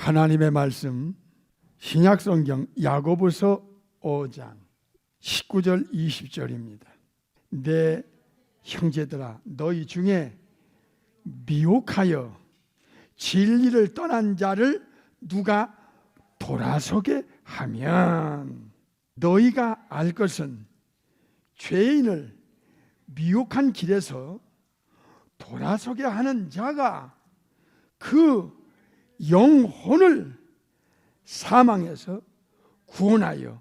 하나님의 말씀 신약성경 야고보서 5장 19절 20절입니다. 내 형제들아 너희 중에 미혹하여 진리를 떠난 자를 누가 돌아서게 하면 너희가 알 것은 죄인을 미혹한 길에서 돌아서게 하는 자가 그 영혼을 사망에서 구원하여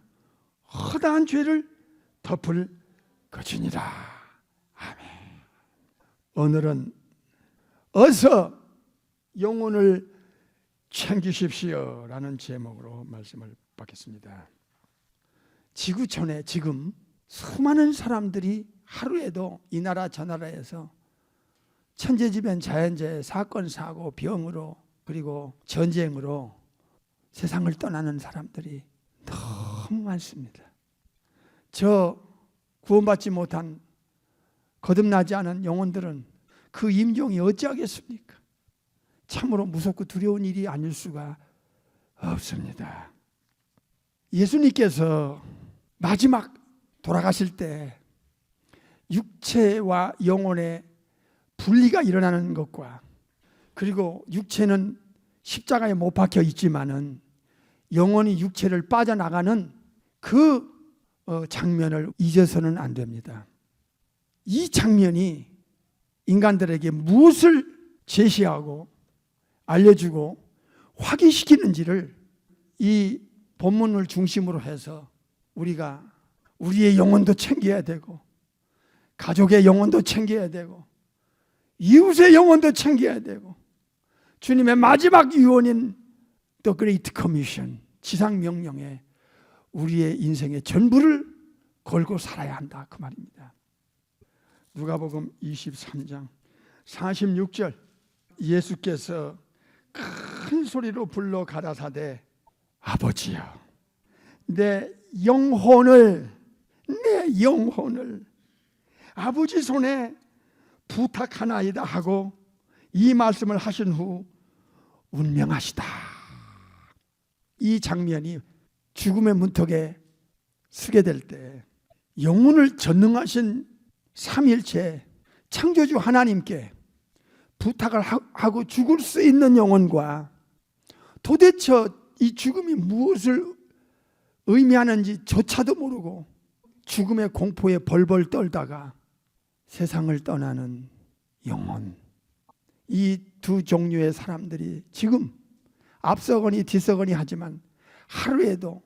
허다한 죄를 덮을 것이니라. 아멘. 오늘은 어서 영혼을 챙기십시오라는 제목으로 말씀을 받겠습니다. 지구촌에 지금 수많은 사람들이 하루에도 이 나라 저 나라에서 천재지변 자연재해 사건 사고 병으로 그리고 전쟁으로 세상을 떠나는 사람들이 너무 많습니다. 저 구원받지 못한 거듭나지 않은 영혼들은 그 임종이 어찌하겠습니까? 참으로 무섭고 두려운 일이 아닐 수가 없습니다. 예수님께서 마지막 돌아가실 때 육체와 영혼의 분리가 일어나는 것과 그리고 육체는 십자가에 못 박혀 있지만은 영혼이 육체를 빠져나가는 그 장면을 잊어서는 안 됩니다. 이 장면이 인간들에게 무엇을 제시하고 알려주고 확인시키는지를 이 본문을 중심으로 해서 우리가 우리의 영혼도 챙겨야 되고 가족의 영혼도 챙겨야 되고 이웃의 영혼도 챙겨야 되고 주님의 마지막 유언인 The Great Commission 지상명령에 우리의 인생의 전부를 걸고 살아야 한다 그 말입니다. 누가복음 23장 46절 예수께서 큰 소리로 불러 가라사대 아버지여 내 영혼을 아버지 손에 부탁하나이다 하고 이 말씀을 하신 후 운명하시다. 이 장면이 죽음의 문턱에 서게 될 때 영혼을 전능하신 삼일체 창조주 하나님께 부탁을 하고 죽을 수 있는 영혼과 도대체 이 죽음이 무엇을 의미하는지 조차도 모르고 죽음의 공포에 벌벌 떨다가 세상을 떠나는 영혼, 이 두 종류의 사람들이 지금 앞서거니 뒤서거니 하지만 하루에도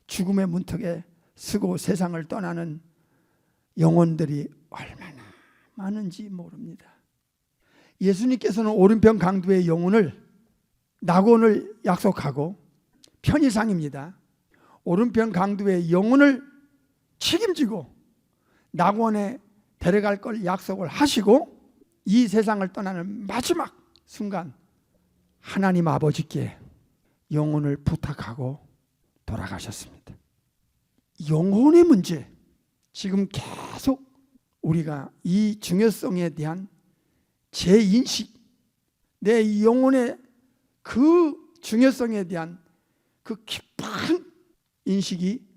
죽음의 문턱에 서고 세상을 떠나는 영혼들이 얼마나 많은지 모릅니다. 예수님께서는 오른편 강도의 영혼을 낙원을 약속하고 편의상입니다. 오른편 강도의 영혼을 책임지고 낙원에 데려갈 걸 약속을 하시고 이 세상을 떠나는 마지막 순간 하나님 아버지께 영혼을 부탁하고 돌아가셨습니다. 영혼의 문제, 지금 계속 우리가 이 중요성에 대한 재인식, 내 영혼의 그 중요성에 대한 그 깊은 인식이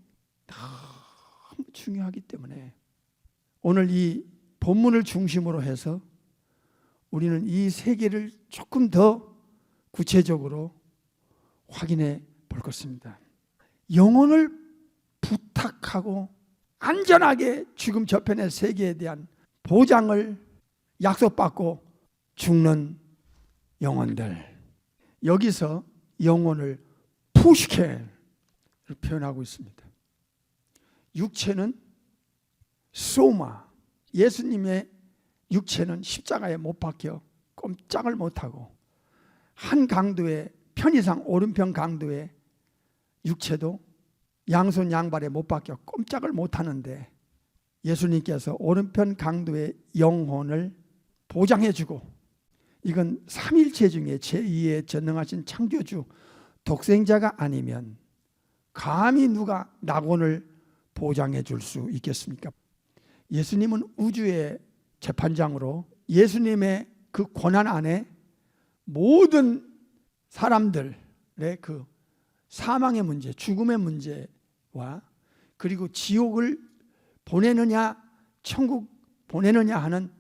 너무 중요하기 때문에 오늘 이 본문을 중심으로 해서 우리는 이 세계를 조금 더 구체적으로 확인해 볼 것입니다. 영혼을 부탁하고 안전하게 죽음 저편의 세계에 대한 보장을 약속받고 죽는 영혼들, 여기서 영혼을 푸시켈 표현하고 있습니다. 육체는 소마, 예수님의 육체는 십자가에 못 박혀 꼼짝을 못하고 한 강도의 편의상 오른편 강도의 육체도 양손 양발에 못 박혀 꼼짝을 못하는데 예수님께서 오른편 강도의 영혼을 보장해주고 이건 삼일체 중에 제2의 전능하신 창조주 독생자가 아니면 감히 누가 낙원을 보장해 줄 수 있겠습니까? 예수님은 우주의 재판장으로 예수님의 그 고난 안에 모든 사람들, 그 사망의 문제, 죽음의 문제와 그리고 지옥을 보내느냐 천국 보내느냐 하는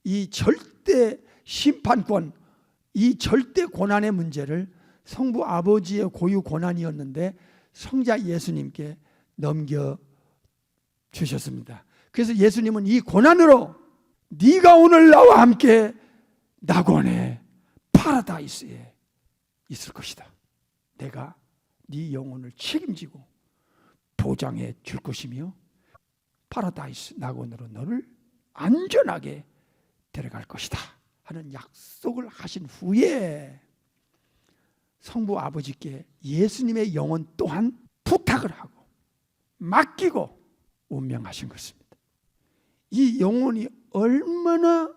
이 절대 심판권, 이 절대 고난의 문제를 성부 아버지의 고유 고난이었는데 성자 예수님께 넘겨주셨습니다. 그래서 예수님은 이 고난으로 네가 오늘 나와 함께 낙원의 파라다이스에 있을 것이다. 내가 네 영혼을 책임지고 보장해 줄 것이며 파라다이스 낙원으로 너를 안전하게 데려갈 것이다 하는 약속을 하신 후에 성부 아버지께 예수님의 영혼 또한 부탁을 하고 맡기고 운명하신 것입니다. 이 영혼이 얼마나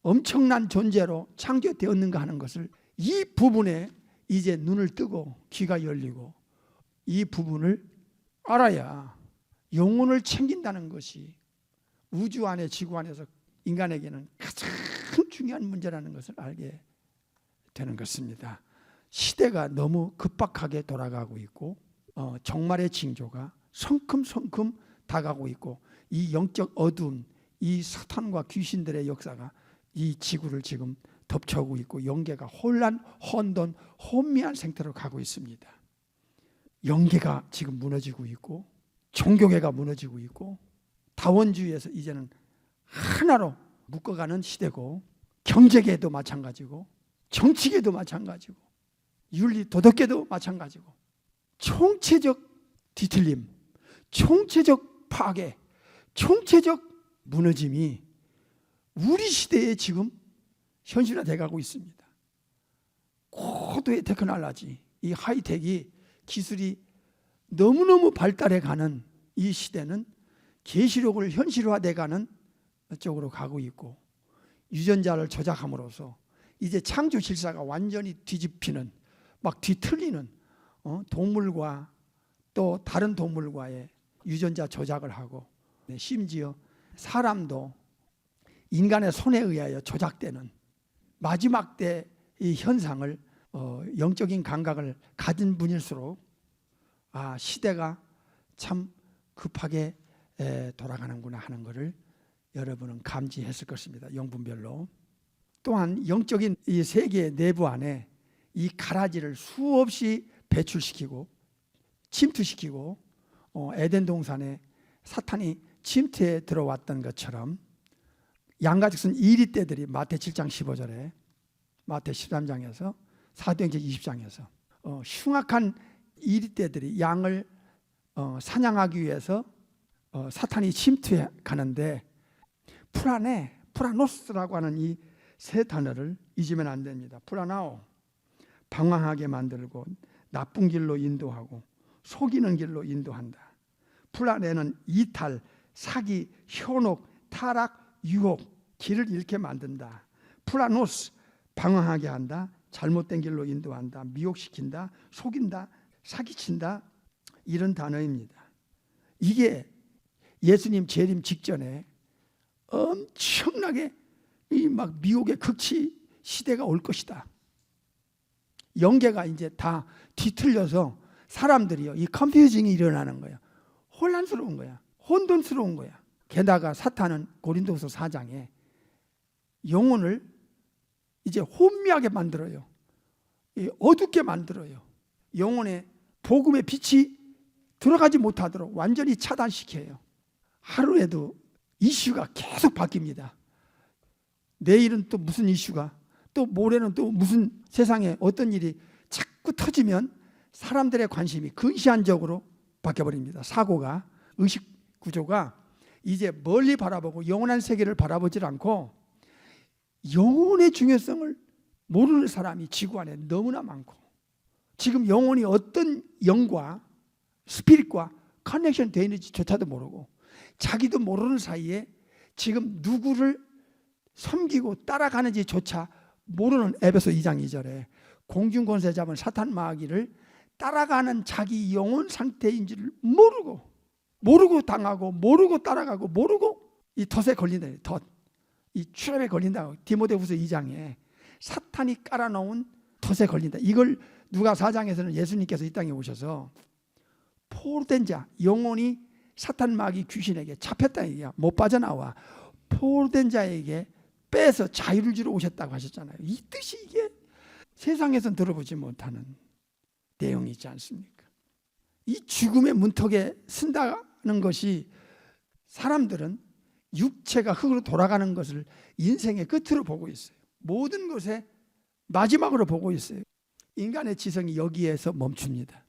엄청난 존재로 창조되었는가 하는 것을 이 부분에 이제 눈을 뜨고 귀가 열리고 이 부분을 알아야 영혼을 챙긴다는 것이 우주 안에 지구 안에서 인간에게는 가장 중요한 문제라는 것을 알게 되는 것입니다. 시대가 너무 급박하게 돌아가고 있고 종말의 징조가 성큼성큼 다가오고 있고 이 영적 어두운 이 사탄과 귀신들의 역사가 이 지구를 지금 덮쳐오고 있고 영계가 혼란, 혼돈, 혼미한 상태로 가고 있습니다. 영계가 지금 무너지고 있고 종교계가 무너지고 있고 다원주의에서 이제는 하나로 묶어가는 시대고 경제계도 마찬가지고 정치계도 마찬가지고 윤리 도덕계도 마찬가지고 총체적 뒤틀림, 총체적 파괴, 총체적 무너짐이 우리 시대에 지금 현실화되어 가고 있습니다. 고도의 테크놀로지, 이 하이텍이 기술이 너무너무 발달해 가는 이 시대는 계시록을 현실화되어 가는 쪽으로 가고 있고 유전자를 조작함으로써 이제 창조 질서가 완전히 뒤집히는 막 뒤틀리는 동물과 또 다른 동물과의 유전자 조작을 하고 심지어 사람도 인간의 손에 의하여 조작되는 마지막 때 이 현상을 영적인 감각을 가진 분일수록 시대가 참 급하게 돌아가는구나 하는 것을 여러분은 감지했을 것입니다. 영분별로. 또한 영적인 이 세계 내부 안에 이 가라지를 수없이 배출시키고 침투시키고 에덴 동산에 사탄이 침투해 들어왔던 것처럼 양가죽순 이리떼들이 마태 7장 15절에 마태 13장에서 사도행전 20장에서 흉악한 이리떼들이 양을 사냥하기 위해서 사탄이 침투해 가는데 프라노스라고 하는 이 세 단어를 잊으면 안 됩니다. 프라나오, 방황하게 만들고 나쁜 길로 인도하고 속이는 길로 인도한다. 프라네는 이탈, 사기, 현혹, 타락, 유혹, 길을 잃게 만든다. 프라노스, 방황하게 한다. 잘못된 길로 인도한다. 미혹시킨다. 속인다. 사기친다. 이런 단어입니다. 이게 예수님 재림 직전에 엄청나게 이 막 미혹의 극치 시대가 올 것이다. 영계가 이제 다 뒤틀려서 사람들이요, 이 컨퓨징이 일어나는 거야. 혼란스러운 거야. 혼돈스러운 거야. 게다가 사탄은 고린도후서 4장에 영혼을 이제 혼미하게 만들어요. 어둡게 만들어요. 영혼의 복음의 빛이 들어가지 못하도록 완전히 차단시켜요. 하루에도 이슈가 계속 바뀝니다. 내일은 또 무슨 이슈가, 또 모레는 또 무슨 세상에 어떤 일이 자꾸 터지면 사람들의 관심이 근시안적으로 바뀌어버립니다. 사고가, 의식 구조가 이제 멀리 바라보고 영원한 세계를 바라보지 않고 영혼의 중요성을 모르는 사람이 지구 안에 너무나 많고, 지금 영혼이 어떤 영과 스피릿과 커넥션 되어 있는지조차도 모르고 자기도 모르는 사이에 지금 누구를 섬기고 따라가는지조차 모르는 에베소 2장 2절에 공중권세 잡은 사탄 마귀를 따라가는 자기 영혼 상태인지를 모르고 당하고 모르고 따라가고 모르고 이 덫에 걸린다. 덫, 이 트랩에 걸린다고 디모데후서 2장에 사탄이 깔아놓은 덫에 걸린다. 이걸 누가 4장에서는 예수님께서 이 땅에 오셔서 포로된 자, 영혼이 사탄 마귀 귀신에게 잡혔다 얘기야. 못 빠져나와. 포로된 자에게 빼서 자유를 주러 오셨다고 하셨잖아요. 이 뜻이 이게 세상에선 들어보지 못하는 내용이 있지 않습니까? 이 죽음의 문턱에 쓴다는 것이 사람들은 육체가 흙으로 돌아가는 것을 인생의 끝으로 보고 있어요. 모든 것에 마지막으로 보고 있어요. 인간의 지성이 여기에서 멈춥니다.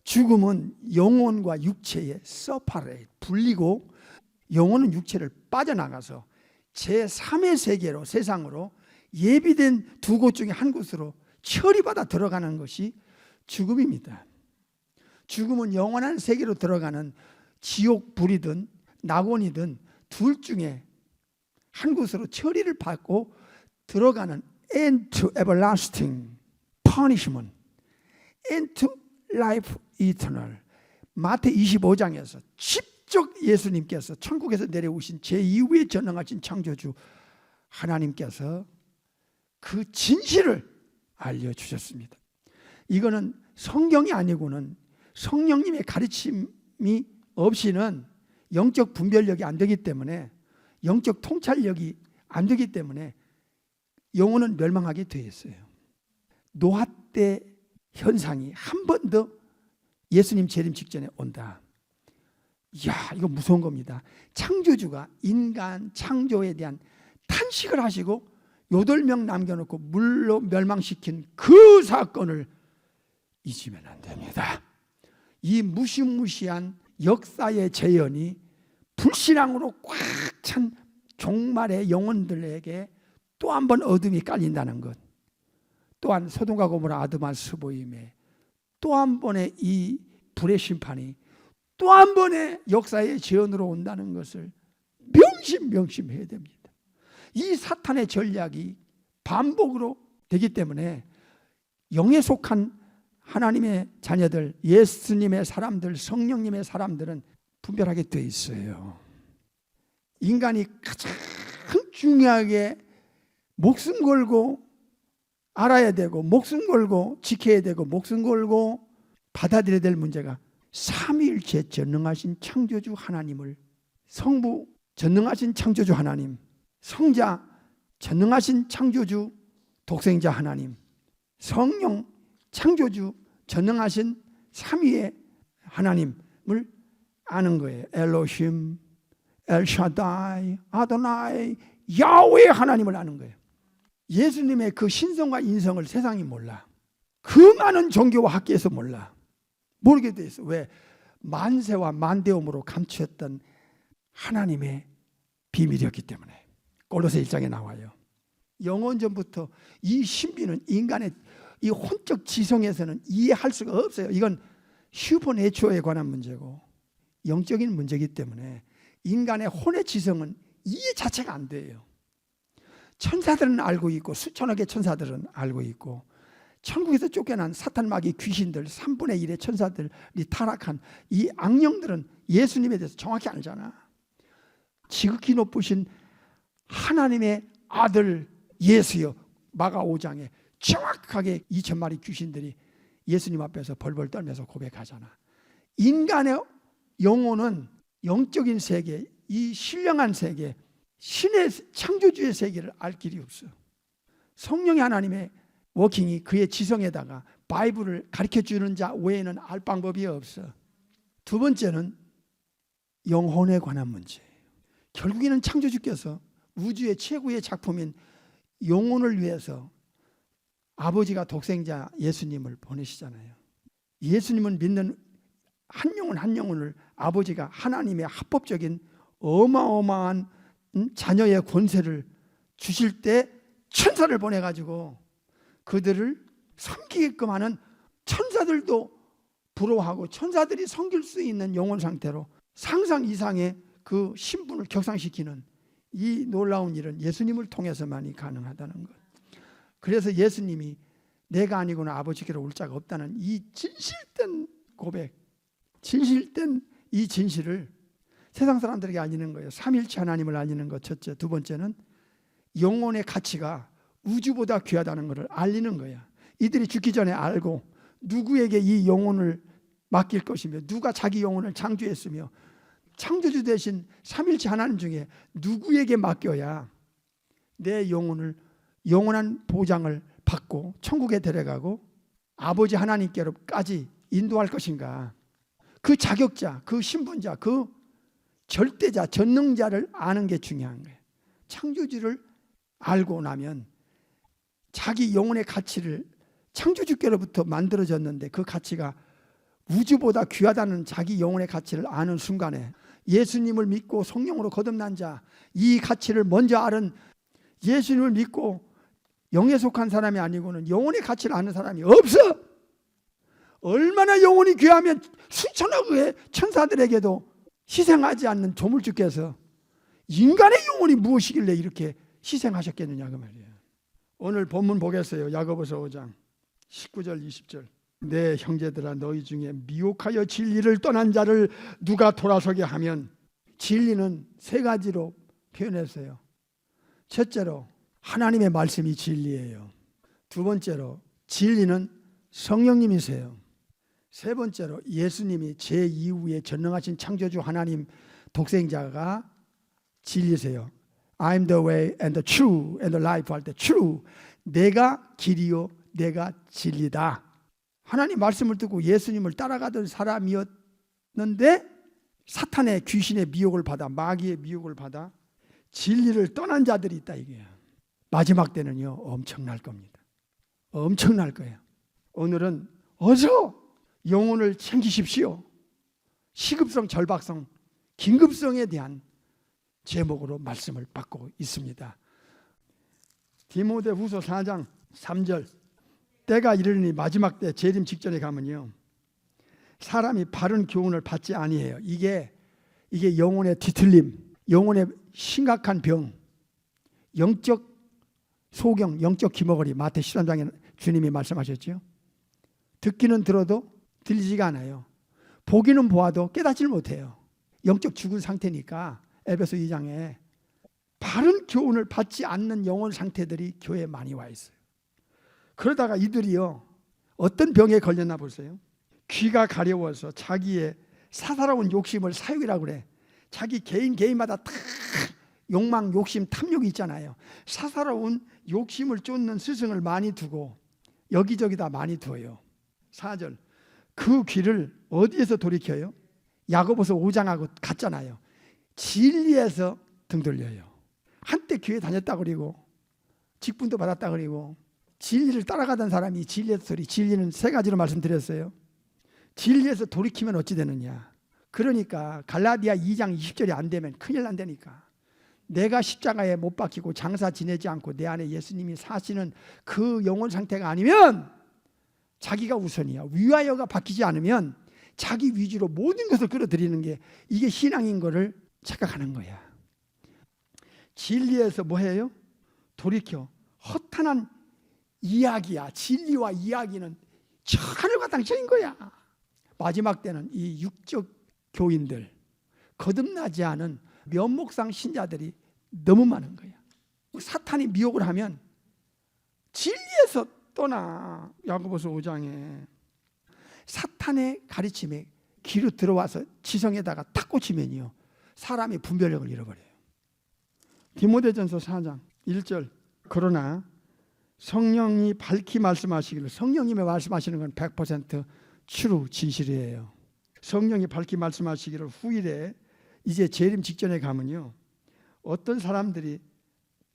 죽음은 영혼과 육체의 separate, 분리고 영혼은 육체를 빠져나가서 제3의 세계로, 세상으로 예비된 두 곳 중에 한 곳으로 처리받아 들어가는 것이 죽음입니다. 죽음은 영원한 세계로 들어가는 지옥 불이든 낙원이든 둘 중에 한 곳으로 처리를 받고 들어가는 end to everlasting punishment, end to life eternal. 마태 25장에서 직접 예수님께서 천국에서 내려오신 제2의 전능하신 창조주 하나님께서 그 진실을 알려주셨습니다. 이거는 성경이 아니고는 성령님의 가르침이 없이는 영적 분별력이 안 되기 때문에, 영적 통찰력이 안 되기 때문에 영혼은 멸망하게 되어 있어요. 노아 때 현상이 한 번 더 예수님 재림 직전에 온다. 이야, 이거 무서운 겁니다. 창조주가 인간 창조에 대한 탄식을 하시고 8명 남겨놓고 물로 멸망시킨 그 사건을 잊으면 안 됩니다. 이 무시무시한 역사의 재현이 불신앙으로 꽉 찬 종말의 영혼들에게 또 한 번 어둠이 깔린다는 것, 또한 소돔과 고모라 아드마 스보임에 또 한 번의 이 불의 심판이 또 한 번의 역사의 재현으로 온다는 것을 명심해야 됩니다. 이 사탄의 전략이 반복으로 되기 때문에 영에 속한 하나님의 자녀들, 예수님의 사람들, 성령님의 사람들은 분별하게 돼 있어요. 인간이 가장 중요하게 목숨 걸고 알아야 되고, 목숨 걸고 지켜야 되고, 목숨 걸고 받아들여야 될 문제가 삼위일체 전능하신 창조주 하나님을, 성부 전능하신 창조주 하나님, 성자 전능하신 창조주 독생자 하나님, 성령 창조주 전능하신 삼위의 하나님을 아는 거예요. 엘로힘, 엘샤다이, 아도나이, 야훼 하나님을 아는 거예요. 예수님의 그 신성과 인성을 세상이 몰라. 그 많은 종교와 학계에서 몰라. 모르게 돼 있어. 왜? 만세와 만대음으로 감추었던 하나님의 비밀이었기 때문에. 골로새 1장에 나와요. 영원전부터 이 신비는 인간의 이 혼적 지성에서는 이해할 수가 없어요. 이건 슈퍼내추어에 관한 문제고 영적인 문제이기 때문에 인간의 혼의 지성은 이해 자체가 안 돼요. 천사들은 알고 있고, 수천억의 천사들은 알고 있고, 천국에서 쫓겨난 사탄 마귀 귀신들 3분의 1의 천사들이 타락한 이 악령들은 예수님에 대해서 정확히 알잖아. 지극히 높으신 하나님의 아들 예수여, 마가 5장에 정확하게 2,000마리 귀신들이 예수님 앞에서 벌벌 떨면서 고백하잖아. 인간의 영혼은 영적인 세계, 이 신령한 세계, 신의 창조주의 세계를 알 길이 없어. 성령의 하나님의 워킹이 그의 지성에다가 바이블을 가르쳐주는 자 외에는 알 방법이 없어. 두 번째는 영혼에 관한 문제예요. 결국에는 창조주께서 우주의 최고의 작품인 영혼을 위해서 아버지가 독생자 예수님을 보내시잖아요. 예수님을 믿는 한 영혼 한 영혼을 아버지가 하나님의 합법적인 어마어마한 자녀의 권세를 주실 때 천사를 보내가지고 그들을 섬기게끔 하는, 천사들도 부러워하고 천사들이 섬길 수 있는 영혼 상태로 상상 이상의 그 신분을 격상시키는 이 놀라운 일은 예수님을 통해서만이 가능하다는 것. 그래서 예수님이 내가 아니고는 아버지께로 올 자가 없다는 이 진실된 고백, 진실된 이 진실을 세상 사람들에게 알리는 거예요. 삼일체 하나님을 알리는 것 첫째. 두 번째는 영혼의 가치가 우주보다 귀하다는 것을 알리는 거야. 이들이 죽기 전에 알고 누구에게 이 영혼을 맡길 것이며 누가 자기 영혼을 창조했으며 창조주 되신 삼일체 하나님 중에 누구에게 맡겨야 내 영혼을 영원한 보장을 받고 천국에 데려가고 아버지 하나님께로까지 인도할 것인가. 그 자격자, 그 신분자, 그 절대자, 전능자를 아는 게 중요한 거예요. 창조주를 알고 나면 자기 영혼의 가치를 창조주께로부터 만들어졌는데 그 가치가 우주보다 귀하다는 자기 영혼의 가치를 아는 순간에 예수님을 믿고 성령으로 거듭난 자, 이 가치를 먼저 알은 예수님을 믿고 영에 속한 사람이 아니고는 영혼의 가치를 아는 사람이 없어. 얼마나 영혼이 귀하면 수천억의 천사들에게도 희생하지 않는 조물주께서 인간의 영혼이 무엇이길래 이렇게 희생하셨겠느냐 그 말이에요. 오늘 본문 보겠어요. 야고보서 5장 19절 20절. 내 형제들아 너희 중에 미혹하여 진리를 떠난 자를 누가 돌아서게 하면, 진리는 세 가지로 표현했어요. 첫째로 하나님의 말씀이 진리예요. 두 번째로 진리는 성령님이세요. 세 번째로 예수님이 제2위의 전능하신 창조주 하나님 독생자가 진리세요. I'm the way and the true and the life 할 때 true, 내가 길이요 내가 진리다. 하나님 말씀을 듣고 예수님을 따라가던 사람이었는데 사탄의 귀신의 미혹을 받아, 마귀의 미혹을 받아 진리를 떠난 자들이 있다 이게요. 마지막 때는요 엄청날 겁니다. 엄청날 거예요. 오늘은 어서 영혼을 챙기십시오. 시급성, 절박성, 긴급성에 대한 제목으로 말씀을 받고 있습니다. 디모데후서 4장 3절. 때가 이르니 마지막 때 재림 직전에 가면요 사람이 바른 교훈을 받지 아니해요. 이게 영혼의 뒤틀림, 영혼의 심각한 병, 영적 소경, 영적 기머거리. 마태 13장에 주님이 말씀하셨죠. 듣기는 들어도 들리지가 않아요. 보기는 보아도 깨닫지를 못해요. 영적 죽은 상태니까. 에베소 2장에 바른 교훈을 받지 않는 영혼 상태들이 교회에 많이 와 있어요. 그러다가 이들이요 어떤 병에 걸렸나 보세요. 귀가 가려워서 자기의 사사로운 욕심을 사욕이라고 그래. 자기 개인마다 다 욕망, 욕심, 탐욕이 있잖아요. 사사로운 욕심을 쫓는 스승을 많이 두고 여기저기다 많이 두어요. 4절. 그 귀를 어디에서 돌이켜요? 야고보서 5장하고 같잖아요. 진리에서 등 돌려요. 한때 교회 다녔다 그리고 직분도 받았다 그리고 진리를 따라가던 사람이 진리에서 소리. 진리는 세 가지로 말씀드렸어요. 진리에서 돌이키면 어찌 되느냐. 그러니까 갈라디아 2장 20절이 안 되면 큰일 난다니까. 내가 십자가에 못 박히고 장사 지내지 않고 내 안에 예수님이 사시는 그 영혼 상태가 아니면 자기가 우선이야. 위하여가 바뀌지 않으면 자기 위주로 모든 것을 끌어들이는 게 이게 신앙인 거를 착각하는 거야. 진리에서 뭐 해요? 돌이켜. 허탄한 이야기야. 진리와 이야기는 하늘과 땅 차이인 거야. 마지막 때는 이 육적 교인들, 거듭나지 않은 면목상 신자들이 너무 많은 거야. 사탄이 미혹을 하면 진리에서 떠나. 야고보서 5장에 사탄의 가르침에 귀로 들어와서 지성에다가 탁 꽂히면요 사람이 분별력을 잃어버려요. 디모데전서 4장 1절. 그러나 성령이 밝히 말씀하시기를, 성령님이 말씀하시는 건 100% true, 진실이에요. 성령이 밝히 말씀하시기를 후일에 이제 재림 직전에 가면요 어떤 사람들이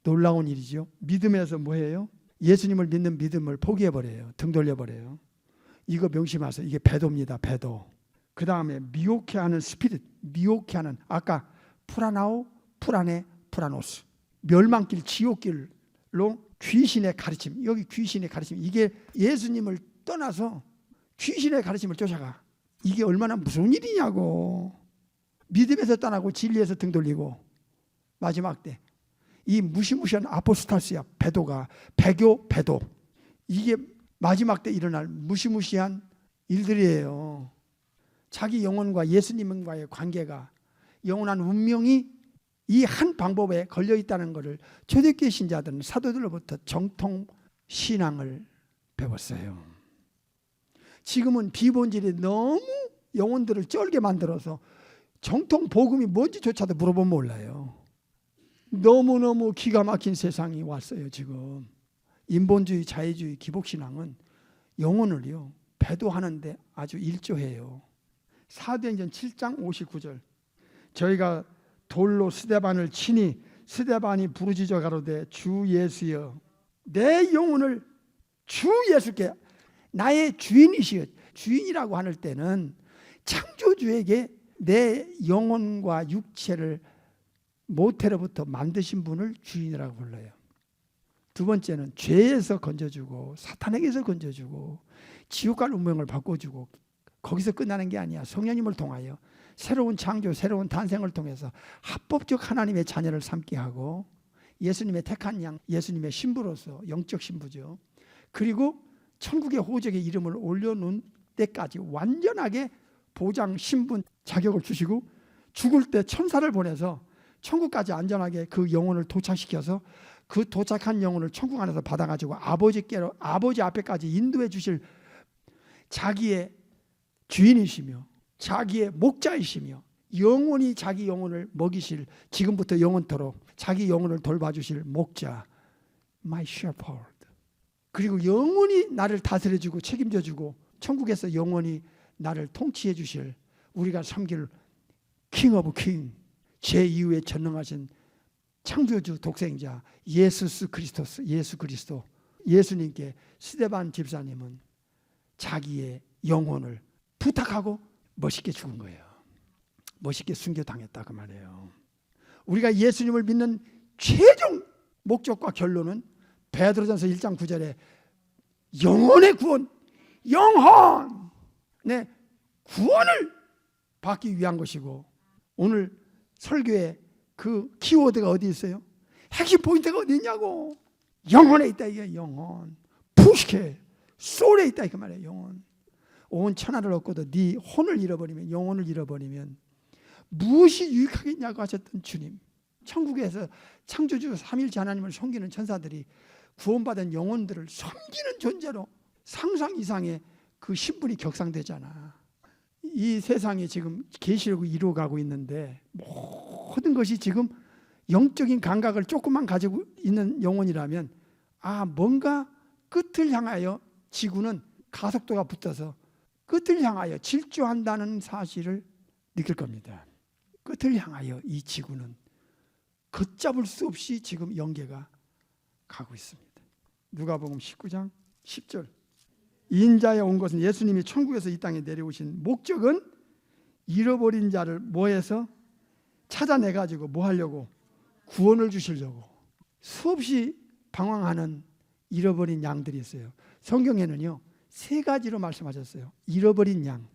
놀라운 일이죠. 믿음에서 뭐예요? 예수님을 믿는 믿음을 포기해버려요. 등 돌려버려요. 이거 명심하세요. 이게 배도입니다. 배도. 그 다음에 미혹해하는 스피릿, 미혹해하는, 아까 프라나오, 프라네, 프라노스, 멸망길, 지옥길로 귀신의 가르침. 여기 귀신의 가르침, 이게 예수님을 떠나서 귀신의 가르침을 쫓아가. 이게 얼마나 무서운 일이냐고. 믿음에서 떠나고 진리에서 등 돌리고 마지막 때 이 무시무시한 아포스타스야. 배도가, 배교, 배도. 이게 마지막 때 일어날 무시무시한 일들이에요. 자기 영혼과 예수님과의 관계가, 영원한 운명이 이 한 방법에 걸려 있다는 것을 초대교회 신자들은 사도들로부터 정통 신앙을 배웠어요. 지금은 비본질이 너무 영혼들을 쩔게 만들어서 정통 복음이 뭔지조차도 물어보면 몰라요. 너무너무 기가 막힌 세상이 왔어요. 지금 인본주의, 자유주의, 기복신앙은 영혼을요 배도하는데 아주 일조해요. 사도행전 7장 59절 저희가 돌로 스데반을 치니 스데반이 부르짖어 가로되 주 예수여 내 영혼을 주 예수께 나의 주인이시여. 주인이라고 할 때는 창조주에게 내 영혼과 육체를 모태로부터 만드신 분을 주인이라고 불러요. 두 번째는 죄에서 건져주고 사탄에게서 건져주고 지옥갈 운명을 바꿔주고 거기서 끝나는 게 아니야. 성령님을 통하여 새로운 창조, 새로운 탄생을 통해서 합법적 하나님의 자녀를 삼게 하고 예수님의 택한 양, 예수님의 신부로서 영적 신부죠. 그리고 천국의 호적에 이름을 올려놓은 때까지 완전하게 보장, 신분, 자격을 주시고 죽을 때 천사를 보내서 천국까지 안전하게 그 영혼을 도착시켜서 그 도착한 영혼을 천국 안에서 받아가지고 아버지께로, 아버지 앞에까지 인도해 주실 자기의 주인이시며 자기의 목자이시며 영원히 자기 영혼을 먹이실, 지금부터 영원토록 자기 영혼을 돌봐주실 목자, My Shepherd. 그리고 영원히 나를 다스려주고 책임져주고 천국에서 영원히 나를 통치해 주실, 우리가 섬길 King of King, 제2의 전능하신 창조주 독생자 예수 그리스도, 예수님께 스데반 집사님은 자기의 영혼을 부탁하고 멋있게 죽은 거예요. 멋있게 순교당했다 그 말이에요. 우리가 예수님을 믿는 최종 목적과 결론은 베드로전서 1장 9절에 영혼의 구원, 영혼의 구원을 받기 위한 것이고, 오늘 설교의 그 키워드가 어디 있어요? 핵심 포인트가 어디 있냐고. 영혼에 있다. 이게 영혼. 푸시케 소울에 있다 그 말이에요. 영혼. 온 천하를 얻고도 네 혼을 잃어버리면, 영혼을 잃어버리면 무엇이 유익하겠냐고 하셨던 주님. 천국에서 창조주 삼일체 하나님을 섬기는 천사들이 구원받은 영혼들을 섬기는 존재로 상상 이상의 그 신분이 격상되잖아. 이 세상이 지금 계시록을 이루어가고 있는데 모든 것이 지금 영적인 감각을 조금만 가지고 있는 영혼이라면 뭔가 끝을 향하여 지구는 가속도가 붙어서 끝을 향하여 질주한다는 사실을 느낄 겁니다. 끝을 향하여 이 지구는 걷잡을 수 없이 지금 연계가 가고 있습니다. 누가복음 19장 10절 인자에 온 것은 예수님이 천국에서 이 땅에 내려오신 목적은 잃어버린 자를 뭐해서 찾아내가지고 뭐 하려고? 구원을 주시려고. 수없이 방황하는 잃어버린 양들이 있어요. 성경에는요 3가지로 말씀하셨어요. 잃어버린 양.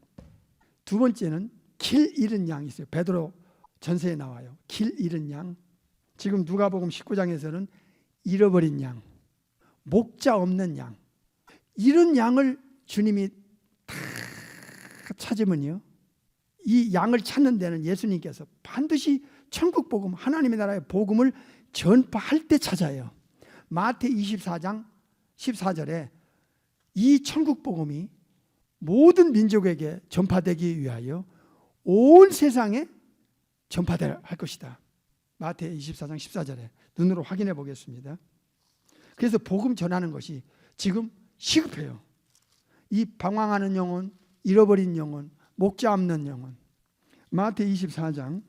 두 번째는 길 잃은 양이 있어요. 베드로 전서에 나와요. 길 잃은 양. 지금 누가복음 19장에서는 잃어버린 양, 목자 없는 양. 이런 양을 주님이 다 찾으면요, 이 양을 찾는 데는 예수님께서 반드시 천국 복음, 하나님의 나라의 복음을 전파할 때 찾아요. 마태 24장 14절에 이 천국 복음이 모든 민족에게 전파되기 위하여 온 세상에 전파될 것이다. 마태 24장 14절에 눈으로 확인해 보겠습니다. 그래서 복음 전하는 것이 지금 시급해요. 이 방황하는 영혼, 잃어버린 영혼, 목자 없는 영혼. 마태 24장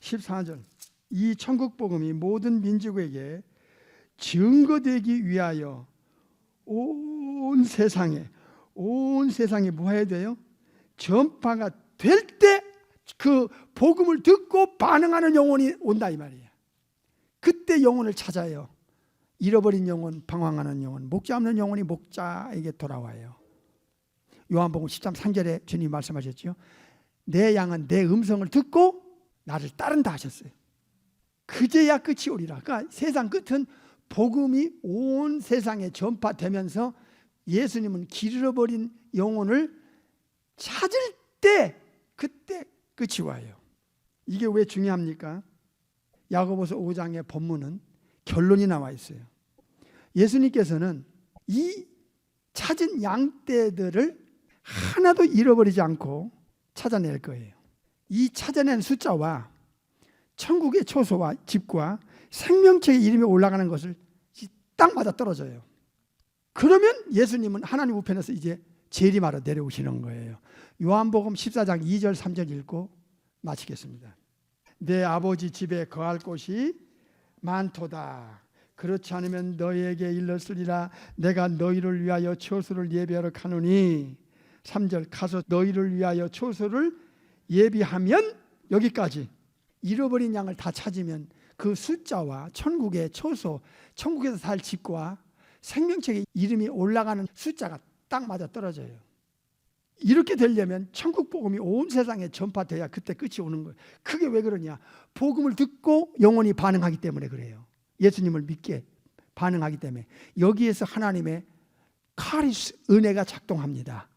14절 이 천국 복음이 모든 민족에게 증거되기 위하여 온 세상에 뭐 해야 돼요? 전파가 될 때 그 복음을 듣고 반응하는 영혼이 온다 이 말이에요. 그때 영혼을 찾아요. 잃어버린 영혼, 방황하는 영혼, 목자 없는 영혼이 목자에게 돌아와요. 요한복음 13장 3절에 주님 말씀하셨죠. 내 양은 내 음성을 듣고 나를 따른다 하셨어요. 그제야 끝이 오리라. 그러니까 세상 끝은 복음이 온 세상에 전파되면서 예수님은 길 잃어버린 영혼을 찾을 때 그때 끝이 와요. 이게 왜 중요합니까? 야고보서 5장의 본문은 결론이 나와 있어요. 예수님께서는 이 찾은 양떼들을 하나도 잃어버리지 않고 찾아낼 거예요. 이 찾아낸 숫자와 천국의 초소와 집과 생명체의 이름이 올라가는 것을 딱 맞아 떨어져요. 그러면 예수님은 하나님 우편에서 이제 재림하러 내려오시는 거예요. 요한복음 14장 2절 3절 읽고 마치겠습니다. 내 아버지 집에 거할 곳이 많도다. 그렇지 않으면 너희에게 일렀으리라. 내가 너희를 위하여 처소를 예비하러 가노니. 3절 가서 너희를 위하여 처소를 예비하면, 여기까지 잃어버린 양을 다 찾으면 그 숫자와 천국의 처소, 천국에서 살 집과 생명책의 이름이 올라가는 숫자가 딱 맞아 떨어져요. 이렇게 되려면 천국 복음이 온 세상에 전파돼야 그때 끝이 오는 거예요. 그게 왜 그러냐? 복음을 듣고 영혼이 반응하기 때문에 그래요. 예수님을 믿게 반응하기 때문에. 여기에서 하나님의 카리스, 은혜가 작동합니다.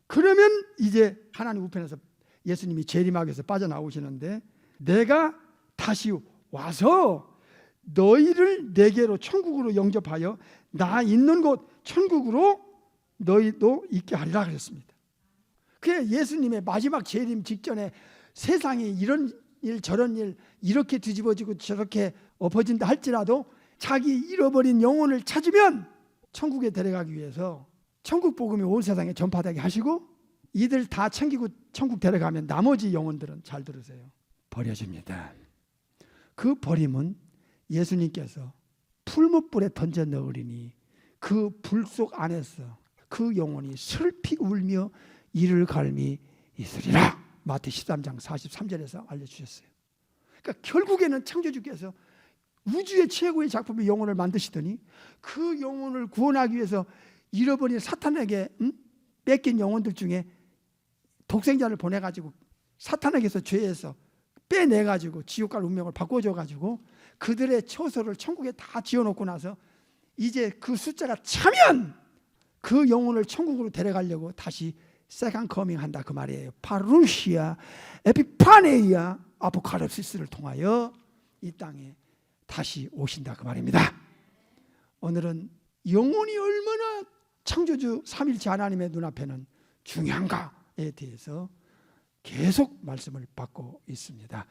그러면 이제 하나님 우편에서 예수님이 재림하기 위해서 빠져나오시는데, 내가 다시 와서 너희를 내게로 천국으로 영접하여 나 있는 곳 천국으로 너희도 있게 하리라 그랬습니다. 그게 예수님의 마지막 재림 직전에 세상에 이런 일 저런 일 이렇게 뒤집어지고 저렇게 엎어진다 할지라도 자기 잃어버린 영혼을 찾으면 천국에 데려가기 위해서 천국 복음이 온 세상에 전파되게 하시고, 이들 다 챙기고 천국 데려가면 나머지 영혼들은, 잘 들으세요, 버려집니다. 그 버림은 예수님께서 풀무불에 던져 넣으리니 그 불 속 안에서 그 영혼이 슬피 울며 이를 갈미 있으리라. 마태 13장 43절에서 알려주셨어요. 그러니까 결국에는 창조주께서 우주의 최고의 작품의 영혼을 만드시더니 그 영혼을 구원하기 위해서 잃어버린 사탄에게 뺏긴 영혼들 중에 독생자를 보내가지고 사탄에게서 죄에서 빼내가지고 지옥 갈 운명을 바꿔줘가지고 그들의 처소를 천국에 다 지어놓고 나서 이제 그 숫자가 차면 그 영혼을 천국으로 데려가려고 다시 세컨 커밍 한다 그 말이에요. 파루시아 에피파네이아 아포칼립시스를 통하여 이 땅에 다시 오신다 그 말입니다. 오늘은 영혼이 얼마나 창조주 삼일체 하나님의 눈앞에는 중요한가에 대해서 계속 말씀을 받고 있습니다.